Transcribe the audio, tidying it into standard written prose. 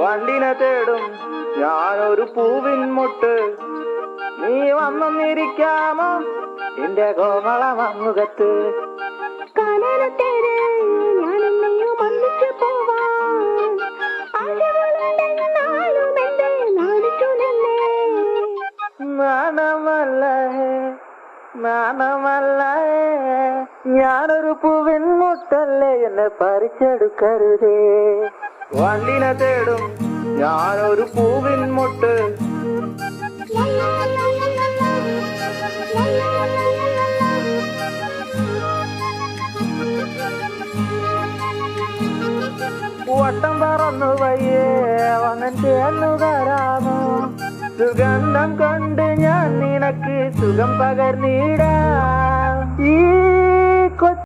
വണ്ടിനെ തേടും ഞാനൊരു പൂവിൻ മുട്ട്. നീ വന്നൊന്നിരിക്കാമോ എന്റെ കോമള മമ്മുഖത്ത്? നാണമല്ല ഞാനൊരു പൂവിൻ മുട്ടല്ലേ, എന്നെ പറിച്ചെടുക്കരുതേ. വണ്ടിനെ തേടും ഞാനൊരു പൂവിൻ മുട്ട്. വട്ടം പറന്നു വയ്യേ വന്നൻ ചേർന്നുകാരാമോ? സുഗന്ധം കൊണ്ട് ഞാൻ നിനക്ക് സുഖം പകർന്നിടാം. ഈ